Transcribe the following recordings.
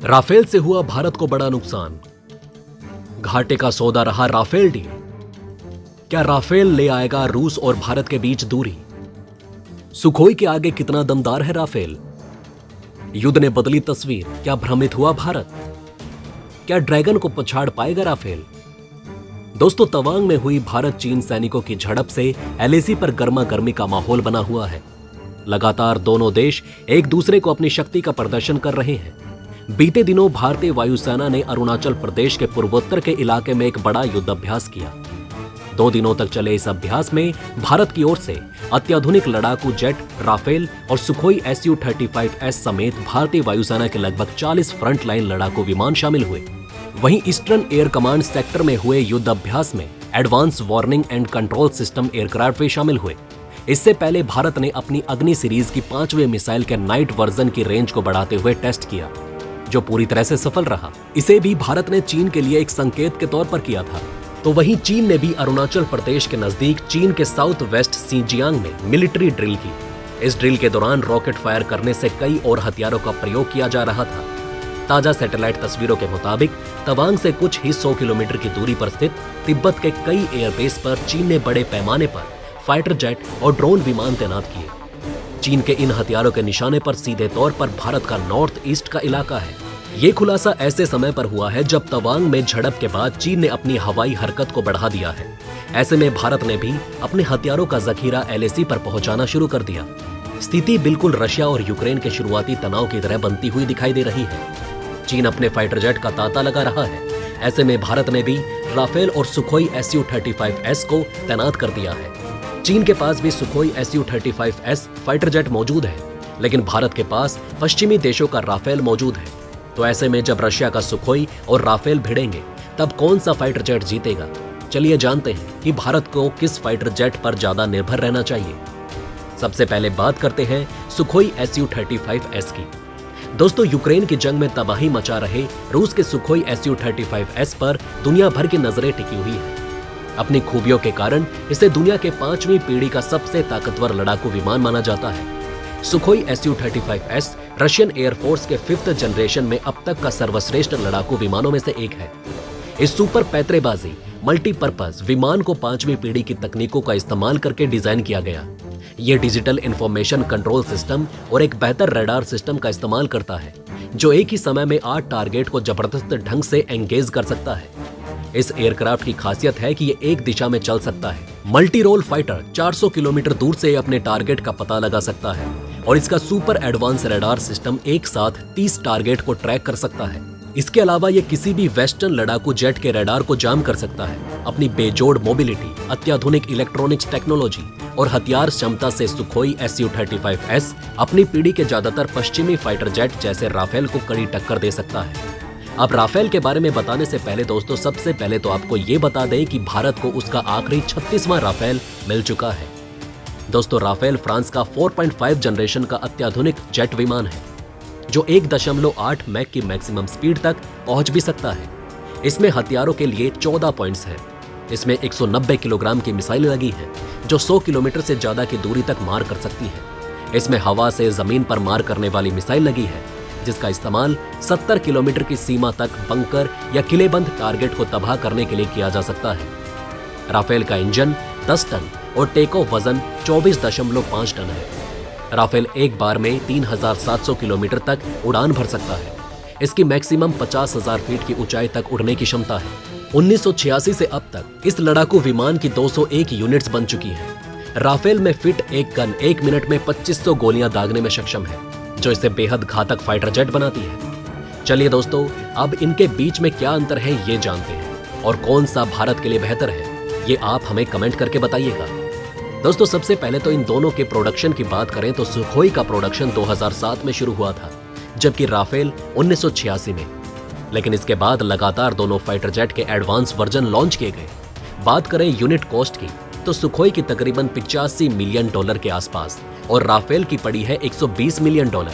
Rafale से हुआ भारत को बड़ा नुकसान। घाटे का सौदा रहा राफेल डील। क्या राफेल ले आएगा रूस और भारत के बीच दूरी? सुखोई के आगे कितना दमदार है राफेल? युद्ध ने बदली तस्वीर, क्या भ्रमित हुआ भारत? क्या ड्रैगन को पछाड़ पाएगा राफेल? दोस्तों, तवांग में हुई भारत चीन सैनिकों की झड़प से एलएसी पर गर्मा गर्मी का माहौल बना हुआ है। लगातार दोनों देश एक दूसरे को अपनी शक्ति का प्रदर्शन कर रहे हैं। बीते दिनों भारतीय वायुसेना ने अरुणाचल प्रदेश के पूर्वोत्तर के इलाके में एक बड़ा युद्धाभ्यास किया। 2 दिनों तक चले इस अभ्यास में भारत की ओर से अत्याधुनिक लड़ाकू जेट राफेल और सुखोई Su-35S समेत भारतीय वायुसेना के लगभग 40 फ्रंटलाइन लड़ाकू विमान शामिल हुए। वहीं ईस्टर्न एयर कमांड सेक्टर में हुए युद्धाभ्यास में advance warning and control system aircraft भी शामिल हुए। इससे पहले भारत ने अपनी अग्नि सीरीज की 5वें मिसाइल के नाइट वर्जन की रेंज को बढ़ाते हुए टेस्ट किया, जो पूरी तरह से सफल रहा। इसे भी भारत ने चीन के लिए एक संकेत के तौर पर किया था। तो वहीं चीन ने भी अरुणाचल प्रदेश के नजदीक चीन के साउथ वेस्ट सिंजियांग में मिलिट्री ड्रिल की। इस ड्रिल के दौरान रॉकेट फायर करने से कई और हथियारों का प्रयोग किया जा रहा था। ताजा सैटेलाइट तस्वीरों के मुताबिक तवांग से कुछ ही 100 किलोमीटर की दूरी पर स्थित तिब्बत के कई एयरबेस पर चीन ने बड़े पैमाने पर फाइटर जेट और ड्रोन विमान तैनात किए। चीन के इन हथियारों के निशाने पर सीधे तौर पर भारत का नॉर्थ ईस्ट का इलाका है। ये खुलासा ऐसे समय पर हुआ है जब तवांग में झड़प के बाद चीन ने अपनी हवाई हरकत को बढ़ा दिया है। ऐसे में भारत ने भी अपने हथियारों का जखीरा एलएसी पर पहुंचाना शुरू कर दिया। स्थिति बिल्कुल रशिया और यूक्रेन के शुरुआती तनाव की तरह बनती हुई दिखाई दे रही है। चीन अपने फाइटर जेट का तांता लगा रहा है। ऐसे में भारत ने भी राफेल और सुखोई Su-35S को तैनात कर दिया है। चीन के पास भी सुखोई Su-35S फाइटर जेट मौजूद है, लेकिन भारत के पास पश्चिमी देशों का राफेल मौजूद है। तो ऐसे में जब रशिया का सुखोई और राफेल भिड़ेंगे, तब कौन सा फाइटर जेट जीतेगा? चलिए जानते हैं कि भारत को किस फाइटर जेट पर ज्यादा निर्भर रहना चाहिए। सबसे पहले बात करते हैं सुखोई Su-35S की। दोस्तों, यूक्रेन की जंग में तबाही मचा रहे रूस के सुखोई Su-35S पर दुनिया भर की नजरें टिकी हुई है। अपनी खूबियों के कारण इसे दुनिया के 5वीं पीढ़ी का सबसे ताकतवर लड़ाकू विमान माना जाता है। सुखोई Su-35S रशियन एयरफोर्स के 5th जनरेशन में अब तक का सर्वश्रेष्ठ लड़ाकू विमानों में से एक है। इस सुपर पैतरेबाजी मल्टीपर्पज विमान को 5वीं पीढ़ी की तकनीकों का इस्तेमाल करके डिजाइन किया गया। यह डिजिटल इंफॉर्मेशन कंट्रोल सिस्टम और एक बेहतर रडार सिस्टम का इस्तेमाल करता है, जो एक ही समय में 8 टारगेट को जबरदस्त ढंग से एंगेज कर सकता है। इस एयरक्राफ्ट की खासियत है कि ये एक दिशा में चल सकता है। मल्टी रोल फाइटर 400 किलोमीटर दूर से अपने टारगेट का पता लगा सकता है और इसका सुपर एडवांस रडार सिस्टम एक साथ 30 टारगेट को ट्रैक कर सकता है। इसके अलावा ये किसी भी वेस्टर्न लड़ाकू जेट के रडार को जाम कर सकता है। अपनी बेजोड़ मोबिलिटी, अत्याधुनिक इलेक्ट्रॉनिक्स टेक्नोलॉजी और हथियार क्षमता से सुखोई Su-35S अपनी पीढ़ी के ज्यादातर पश्चिमी फाइटर जेट जैसे राफेल को कड़ी टक्कर दे सकता है। अब राफेल के बारे में बताने से पहले दोस्तों, सबसे पहले तो आपको ये बता दें कि भारत को उसका आखिरी 36वां राफेल मिल चुका है। दोस्तों, राफेल फ्रांस का 4.5 जनरेशन का अत्याधुनिक जेट विमान है, जो 1.8 मैक की मैक्सिमम स्पीड तक पहुंच भी सकता है। इसमें हथियारों के लिए 14 पॉइंट्स हैं। इसमें 190 किलोग्राम की मिसाइल लगी है, जो 100 किलोमीटर से ज्यादा की दूरी तक मार कर सकती है। इसमें हवा से जमीन पर मार करने वाली मिसाइल लगी है, जिसका इस्तेमाल 70 किलोमीटर की सीमा तक बंकर या किलेबंद टारगेट को तबाह करने के लिए किया जा सकता है। राफेल का इंजन 10 टन और टेक ऑफ वजन 24.5 टन है। राफेल एक बार में 3700 किलोमीटर तक उड़ान भर सकता है। इसकी मैक्सिमम 50,000 फीट की ऊंचाई तक उड़ने की क्षमता है। 1986 से अब तक इस लड़ाकू विमान की 201 यूनिट्स बन चुकी हैं। राफेल में फिट एक गन 1 मिनट में 2500 गोलियां दागने में सक्षम है, जो इसे बेहद घातक फाइटर जेट बनाती है। चलिए दोस्तों, अब इनके बीच में क्या अंतर है ये जानते हैं, और कौन सा भारत के लिए बेहतर है ये आप हमें कमेंट करके बताइएगा। दोस्तों, सबसे पहले तो इन दोनों के प्रोडक्शन की बात करें तो सुखोई का प्रोडक्शन 2007 में शुरू हुआ था, जबकि राफेल 1986 में। लेकिन इसके बाद लगातार दोनों फाइटर जेट के एडवांस वर्जन लॉन्च किए गए। बात करें यूनिट कॉस्ट की तो सुखोई की तकरीबन $85 मिलियन के आसपास और राफेल की पड़ी है $120 मिलियन,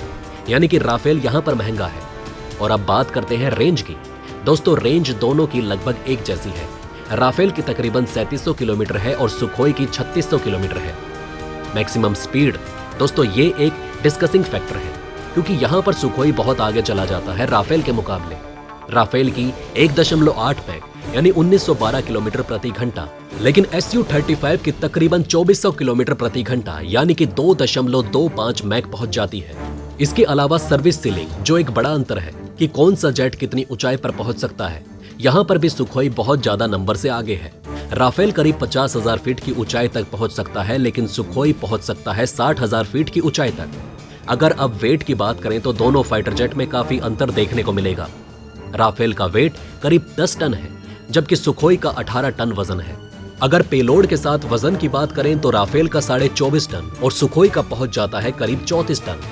यानी कि राफेल यहां पर महंगा है। और अब बात करते हैं रेंज की। दोस्तों, रेंज दोनों की लगभग एक जैसी है। राफेल की तकरीबन 3700 किलोमीटर है और सुखोई की 3600 किलोमीटर है। मैक्सिमम स्पीड, दोस्तों ये एक डिस्कसिंग फैक्टर है। क्योंकि यहां पर सुखोई बहुत आगे चला जाता है राफेल के मुकाबले। राफेल की 1.8 मैक यानी 1912 किलोमीटर प्रति घंटा, लेकिन Su-35 की तकरीबन 2400 किलोमीटर प्रति घंटा यानी कि 2.25 मैक पहुंच जाती है। इसके अलावा सर्विस सीलिंग, जो एक बड़ा अंतर है कि कौन सा जेट कितनी ऊंचाई पर पहुंच सकता है, यहां पर भी सुखोई बहुत ज्यादा नंबर से आगे है। राफेल करीब 50,000 फीट की ऊंचाई तक पहुंच सकता है, लेकिन सुखोई पहुंच सकता है 60,000 फीट की ऊंचाई तक। अगर अब वेट की बात करें तो दोनों फाइटर जेट में काफी अंतर देखने को मिलेगा। राफेल का वेट करीब 10 टन है, जबकि सुखोई का 18 टन वजन है। अगर पेलोड के साथ वजन की बात करें तो राफेल का 24.5 टन और सुखोई का पहुंच जाता है करीब 34 टन।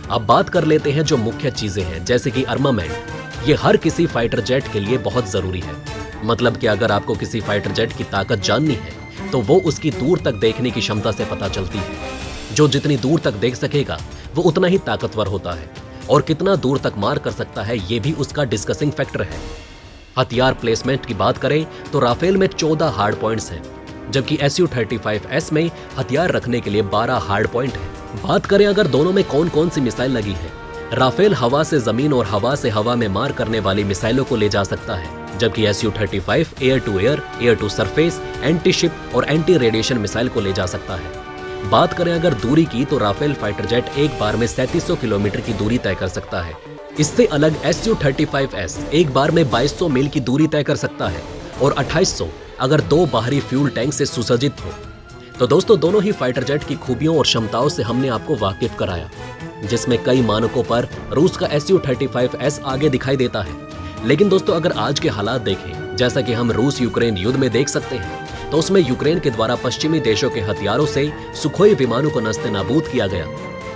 अब बात कर लेते हैं जो मुख्य चीजें हैं, जैसे कि आर्मामेंट। ये हर किसी फाइटर जेट के लिए बहुत जरूरी है। मतलब कि अगर आपको किसी फाइटर जेट की ताकत जाननी है तो वो उसकी दूर तक देखने की क्षमता से पता चलती है। जो जितनी दूर तक देख सकेगा वो उतना ही ताकतवर होता है, और कितना दूर तक मार कर सकता है ये भी उसका डिस्कसिंग फैक्टर है। हथियार प्लेसमेंट की बात करें तो राफेल में 14 हार्ड पॉइंट्स हैं, जबकि Su-35S में हथियार रखने के लिए 12 हार्ड पॉइंट हैं। बात करें अगर दोनों में कौन कौन सी मिसाइल लगी है, राफेल हवा से जमीन और हवा से हवा में मार करने वाली मिसाइलों को ले जा सकता है, जबकि Su-35 air to air, air to surface, anti ship और एंटी रेडिएशन मिसाइल को ले जा सकता है। बात करें अगर दूरी की तो राफेल फाइटर जेट एक बार में 3700 किलोमीटर की दूरी तय कर सकता है। इससे अलग Su-35S एक बार में 2200 मील की दूरी तय कर सकता है और 2800 अगर 2 बाहरी फ्यूल टैंक से सुसज्जित हो। तो दोस्तों, दोनों ही फाइटर जेट की खूबियों और क्षमताओं से हमने आपको वाकिफ कराया, जिसमें कई मानकों पर रूस का Su-35S आगे दिखाई देता है। लेकिन दोस्तों, अगर आज के हालात देखें, जैसा कि हम रूस यूक्रेन युद्ध में देख सकते हैं, तो उसमें यूक्रेन के द्वारा पश्चिमी देशों के हथियारों से सुखोई विमानों को नस्ते नाबूद किया गया।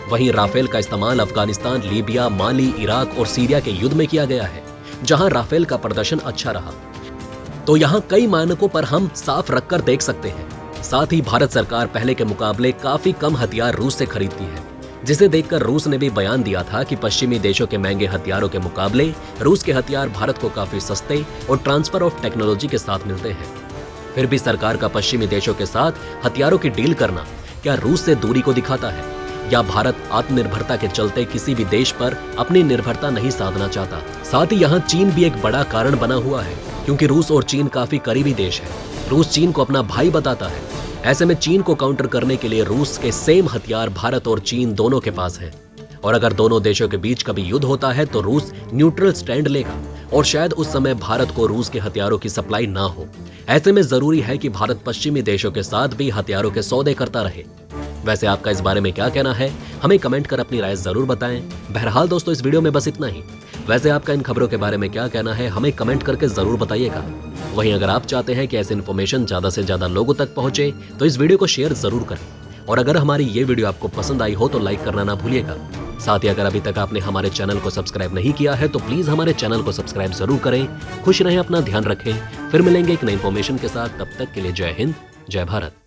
वहीं राफेल का इस्तेमाल अफगानिस्तान, लीबिया, माली, इराक और सीरिया के युद्ध में किया गया है, जहां राफेल का प्रदर्शन अच्छा रहा। तो यहां कई मानकों पर हम साफ रखकर देख सकते हैं। साथ ही भारत सरकार पहले के मुकाबले काफी कम हथियार रूस से खरीदती है, जिसे देखकर रूस ने भी बयान दिया था कि पश्चिमी देशों के महंगे हथियारों के मुकाबले रूस के हथियार भारत को काफी सस्ते और ट्रांसफर ऑफ टेक्नोलॉजी के साथ मिलते हैं। फिर भी सरकार का पश्चिमी देशों के साथ हथियारों की डील करना क्या रूस से दूरी को दिखाता है, या भारत आत्मनिर्भरता के चलते किसी भी देश पर अपनी निर्भरता नहीं साधना चाहता? साथ ही यहाँ चीन भी एक बड़ा कारण बना हुआ है, क्योंकि रूस और चीन काफी करीबी देश है। रूस चीन को अपना भाई बताता है। ऐसे में चीन को काउंटर करने के लिए रूस के सेम हथियार भारत और चीन दोनों के पास है। और अगर दोनों देशों के बीच कभी युद्ध होता है तो रूस न्यूट्रल स्टैंड लेगा, और शायद उस समय भारत को रूस के हथियारों की सप्लाई ना हो। ऐसे में जरूरी है कि भारत पश्चिमी देशों के साथ भी हथियारों के सौदे करता रहे। वैसे आपका इस बारे में क्या कहना है, हमें कमेंट कर अपनी राय जरूर बताएं। बहरहाल दोस्तों, इस वीडियो में बस इतना ही। वैसे आपका इन खबरों के बारे में क्या कहना है, हमें कमेंट करके जरूर बताइएगा। वहीं अगर आप चाहते हैं कि ऐसी इन्फॉर्मेशन ज्यादा से ज्यादा लोगों तक पहुंचे तो इस वीडियो को शेयर जरूर करें, और अगर हमारी ये वीडियो आपको पसंद आई हो तो लाइक करना ना भूलिएगा। साथ ही अगर अभी तक आपने हमारे चैनल को सब्सक्राइब नहीं किया है तो प्लीज हमारे चैनल को सब्सक्राइब जरूर करें। खुश रहें, अपना ध्यान रखें। फिर मिलेंगे एक नई इन्फॉर्मेशन के साथ, तब तक के लिए जय हिंद, जय भारत।